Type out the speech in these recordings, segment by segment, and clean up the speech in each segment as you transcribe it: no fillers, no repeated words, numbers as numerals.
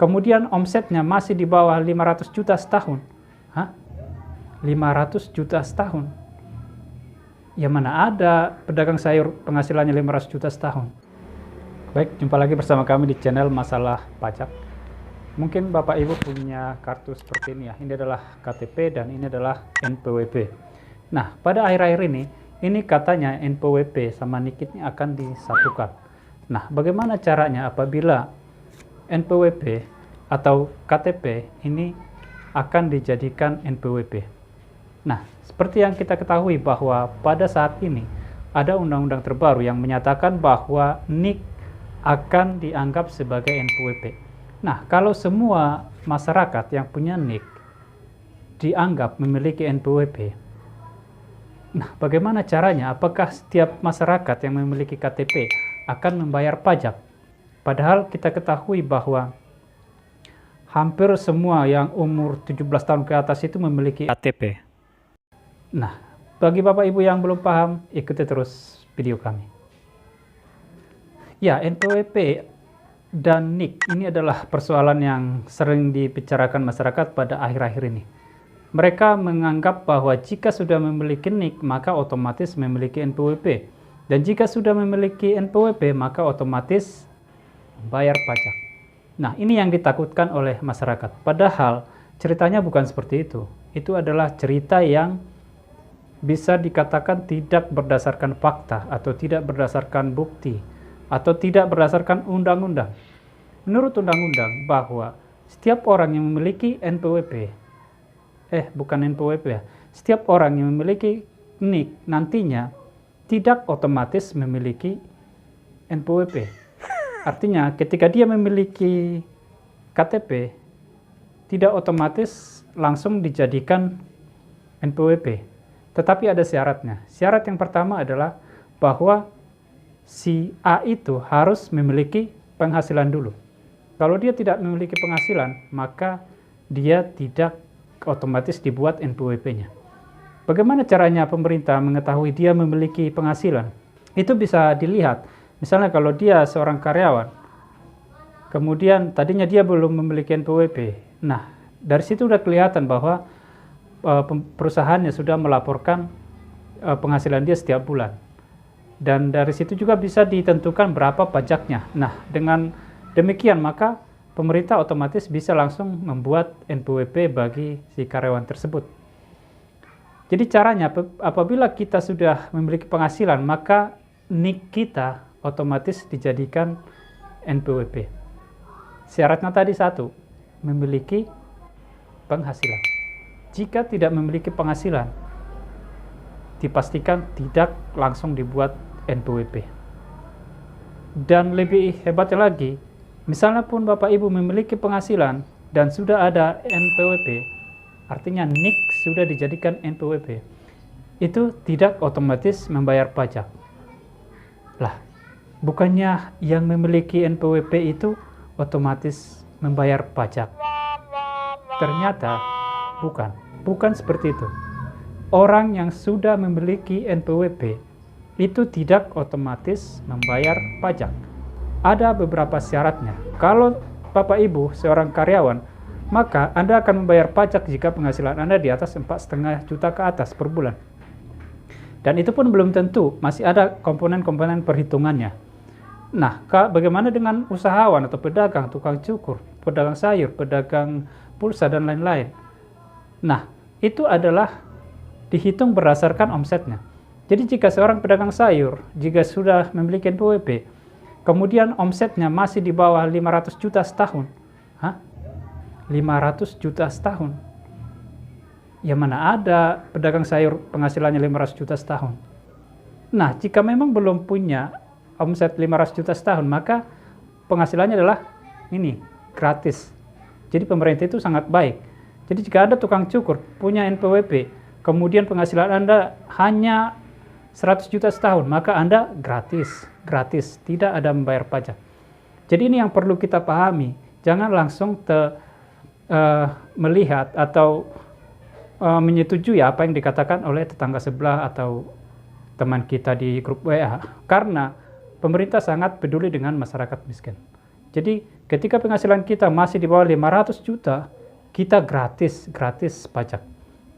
kemudian omsetnya masih di bawah 500 juta setahun. Hah? 500 juta setahun? Ya mana ada pedagang sayur penghasilannya 500 juta setahun. Baik, jumpa lagi bersama kami di channel Masalah Pajak. Mungkin Bapak Ibu punya kartu seperti ini ya. Ini adalah KTP dan ini adalah NPWP. Nah, pada akhir-akhir ini katanya NPWP sama NIK ini akan disatukan. Nah, bagaimana caranya apabila NPWP atau KTP ini akan dijadikan NPWP? Nah, seperti yang kita ketahui bahwa pada saat ini ada undang-undang terbaru yang menyatakan bahwa NIK akan dianggap sebagai NPWP. Nah, kalau semua masyarakat yang punya NIK dianggap memiliki NPWP, nah bagaimana caranya? Apakah setiap masyarakat yang memiliki KTP akan membayar pajak? Padahal kita ketahui bahwa hampir semua yang umur 17 tahun ke atas itu memiliki KTP. Nah, bagi Bapak Ibu yang belum paham, ikuti terus video kami. Ya, NPWP dan NIK ini adalah persoalan yang sering dibicarakan masyarakat pada akhir-akhir ini. Mereka menganggap bahwa jika sudah memiliki NIK, maka otomatis memiliki NPWP. Dan jika sudah memiliki NPWP, maka otomatis bayar pajak. Nah, ini yang ditakutkan oleh masyarakat. Padahal ceritanya bukan seperti itu. Itu adalah cerita yang bisa dikatakan tidak berdasarkan fakta atau tidak berdasarkan bukti atau tidak berdasarkan undang-undang. Menurut undang-undang bahwa setiap orang yang memiliki NPWP, bukan NPWP ya, setiap orang yang memiliki NIK nantinya tidak otomatis memiliki NPWP. Artinya ketika dia memiliki KTP, tidak otomatis langsung dijadikan NPWP. Tetapi ada syaratnya. Syarat yang pertama adalah bahwa si A itu harus memiliki penghasilan dulu. Kalau dia tidak memiliki penghasilan, maka dia tidak otomatis dibuat NPWP-nya. Bagaimana caranya pemerintah mengetahui dia memiliki penghasilan? Itu bisa dilihat. Misalnya kalau dia seorang karyawan, kemudian tadinya dia belum memiliki NPWP. Nah, dari situ sudah kelihatan bahwa perusahaannya sudah melaporkan penghasilan dia setiap bulan. Dan dari situ juga bisa ditentukan berapa pajaknya. Nah, dengan demikian maka pemerintah otomatis bisa langsung membuat NPWP bagi si karyawan tersebut. Jadi caranya apabila kita sudah memiliki penghasilan, maka NIK kita otomatis dijadikan NPWP. Syaratnya tadi satu, memiliki penghasilan. Jika tidak memiliki penghasilan, dipastikan tidak langsung dibuat NPWP. Dan lebih hebatnya lagi, misalnya pun Bapak Ibu memiliki penghasilan dan sudah ada NPWP, artinya NIK sudah dijadikan NPWP, itu tidak otomatis membayar pajak. Lah, bukannya yang memiliki NPWP itu otomatis membayar pajak? Ternyata bukan seperti itu. Orang yang sudah memiliki NPWP itu tidak otomatis membayar pajak. Ada beberapa syaratnya. Kalau Bapak Ibu seorang karyawan, maka Anda akan membayar pajak jika penghasilan Anda di atas 4,5 juta ke atas per bulan. Dan itu pun belum tentu, masih ada komponen-komponen perhitungannya. Nah, bagaimana dengan usahawan atau pedagang, tukang cukur, pedagang sayur, pedagang pulsa, dan lain-lain? Nah, itu adalah dihitung berdasarkan omsetnya. Jadi jika seorang pedagang sayur, jika sudah memiliki NPWP, kemudian omsetnya masih di bawah 500 juta setahun. 500 juta setahun? Ya mana ada pedagang sayur penghasilannya 500 juta setahun. Nah, jika memang belum punya omset 500 juta setahun, maka penghasilannya adalah ini, gratis. Jadi pemerintah itu sangat baik. Jadi jika Anda tukang cukur, punya NPWP, kemudian penghasilan Anda hanya 100 juta setahun, maka Anda gratis, tidak ada membayar pajak. Jadi ini yang perlu kita pahami. Jangan langsung melihat atau menyetujui apa yang dikatakan oleh tetangga sebelah atau teman kita di grup WA, karena pemerintah sangat peduli dengan masyarakat miskin. Jadi ketika penghasilan kita masih di bawah 500 juta, kita gratis pajak.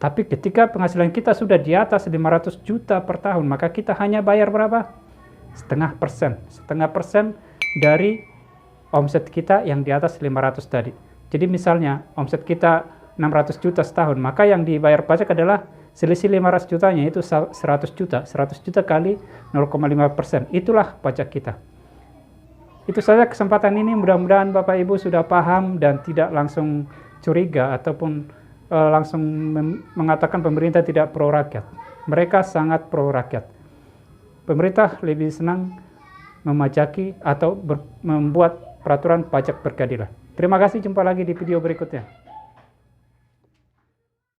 Tapi ketika penghasilan kita sudah di atas 500 juta per tahun, maka kita hanya bayar berapa? 0,5%. Dari omset kita yang di atas 500 tadi. Jadi misalnya omset kita 600 juta setahun, maka yang dibayar pajak adalah selisih 500 jutanya, itu 100 juta. 100 juta kali 0,5%. Itulah pajak kita. Itu saja kesempatan ini, mudah-mudahan Bapak Ibu sudah paham dan tidak langsung curiga ataupun langsung mengatakan pemerintah tidak pro rakyat. Mereka sangat pro rakyat. Pemerintah lebih senang memajaki atau membuat peraturan pajak berkeadilan. Terima kasih, jumpa lagi di video berikutnya.